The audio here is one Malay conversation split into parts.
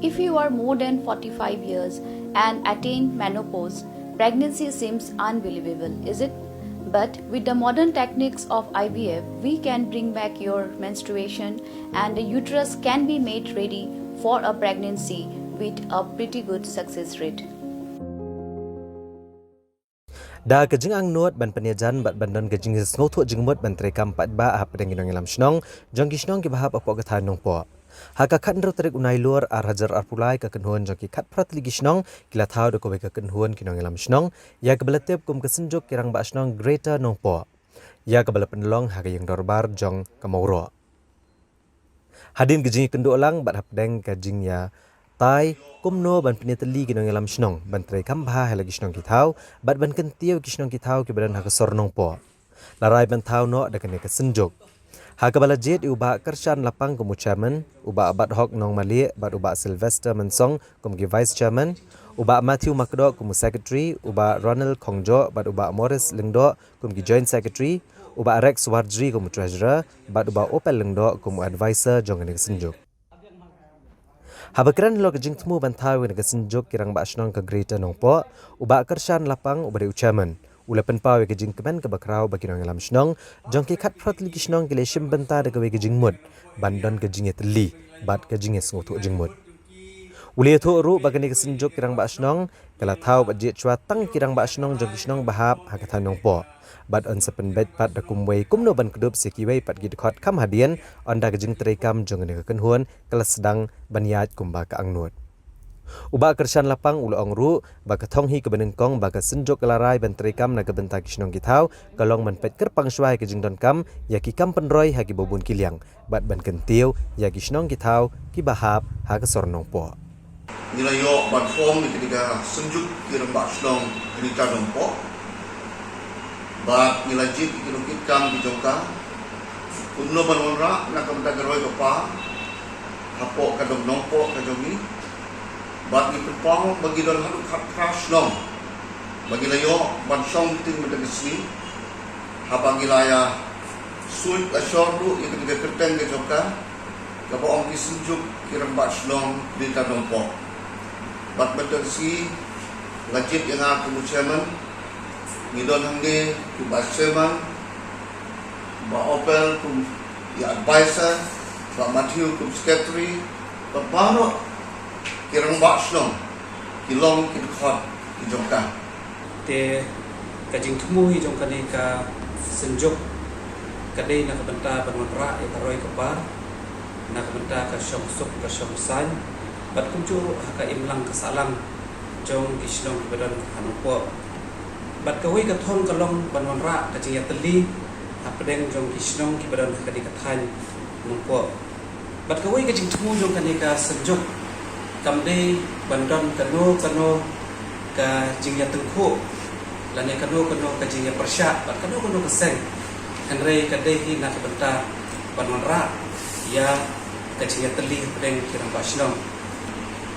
If you are more than 45 years and attain menopause, pregnancy seems unbelievable, is it? But with the modern techniques of IVF, we can bring back your menstruation and the uterus can be made ready for a pregnancy with a pretty good success rate. Da kejing ang nuat ban peniajan bat bandon kejing ngotho jingmut ban trekam pat ba ap deng ginong ilam snong jong kisnong ki bahap apo gathan nong po haka khat ndro trek unai lur ar hajar ar pulai ka kenhuan jong ki khat prat ligi snong kila thau de ko ka kenhuan kinong ilam snong ya ka belatep kum kesenjuk kirang ba snong greater nong po ya ka bala penlong haka yang dorbar jong kamoro hadin kejing kendo lang bat hap deng kejing ya tai kumno ban pinitali ginong ilam snong ban trekam bha helagi snong ki thau bat ban kentiu ki snong ki thau ki badan haka sornong po larai ban thau no da kene ka senjuk haka bala jet uba kershan lapang kumu chairman uba abat hok nong mali bat uba Sylvester Mensong kum ki vice chairman uba Matthew Makdo kumu secretary uba Ronald Kongjo bat uba Morris Lengdo kum ki joint secretary uba Rex Wardri kumu treasurer bat uba Opel Lengdo kumu advisor jong kene ka senjuk Habakran lo kejing temu bantai wena kesenjuk kirang ba asnong ke greater nongpo uba kershan lapang uba de ucaman ula penpau we kejing kemen ke bakrau bagi nong alam snong jong ki khat prot ligi snong ke leshim benta de ke we kejing mud bandon kejing teli bat kejing sengotu jing mud uli tho ru bagani kesenjuk kirang ba asnong kala thau ba je chwa tang kirang ba asnong jong kisnong bahap hakathan nongpo bat on sepen bet pat da kumwei kumno ban kedup sekiwei pat gid khot kam hadian on da kejing terekam jong ne kenhuan kala sedang baniat kumba ka angnut uba kershan lapang ulo ongru ba kathong hi kebenengkong ba ka senjok kalarai ban terekam na kebenta kisnong githau kalong man pet kerpang swai kejing don kam ya ki kam penroi ha ki bobun kiliang bat ban kentiu ya kisnong githau ki bahap ha ka sornong po nilayo ban form ni ketika senjuk kirang ba snong grita dong po bat nilajit ikirukit kam di jongka kunno banonra na kamta garoi pa hapo kadong nongpo kajongi bat ni pepang bagi don hadu khat crash long bagi layo ban song ting medagisni habang ilaya suit ashordu ikirukit kerteng ke jongka kapo ong kisenjuk kirang ba snong di kadongpo bat bedagsi lajit yang aku chairman Nidon hangge ku Chairman, Ba Opel ku ya advisor, Ba Matthew ku secretary, Ba Baro kirang ba snong, kilong kidkhot ki jongka. Te kajing temu hi jongka ni ka senjuk kadai na kabenta banwanra e karoi kapa na kabenta ka syomsuk ka syomsan bat kuncu haka imlang kasalang jong kisnong badan hanupo bat kawai ka thong kalong banwanra ka chiya tali apdeng jong kisnong ki badan ka dikathan nungpo bat kawai ka jing thumu jong kanika senjuk kamde bandon kano ka jingya tengkhu lane kano ka jingya persya bat kano ka seng henrei ka dehi na ka benta banwanra ya ka chiya tali apdeng kirang basnong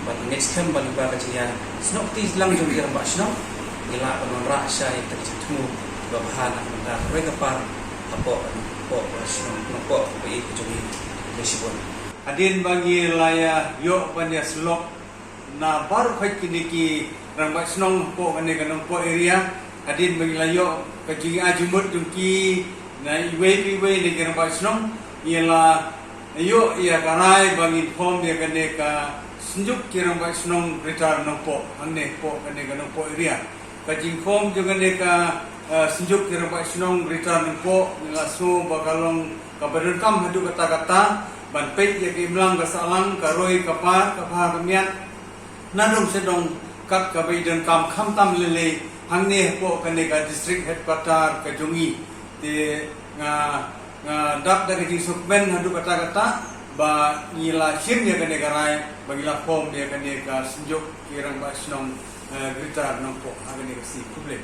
bat next time ban ba ka chiya snok ti lang jong kirang basnong gila penonrak syai terjatuh bahan anda mereka par apa nopo bagi kejungi lesibon adin bagi laya yo panya slok na baru kai kiniki rambak snong po kane kanong po area adin bagi layo kejungi ajumut jungki na iwe ni rambak snong ialah yo ia karai bagi form dia kane ka senjuk kirang bak snong retar nopo ane po kane kanong po area kajing form juga neka senjuk kira pak senong berita nempo ngasu bakalong kabaran kam hadu kata-kata ban pet ya kimlang kasalang karoi kapa kamiat nadong sedong kat kabai dan kam kham tam lele hangne po kaneka district headquarter kajungi te nga dak dari kajing sukben hadu kata-kata ba ngila sim ya kaneka rai bagila form ya kaneka senjuk kira pak senong berita nampak hari ini si problem.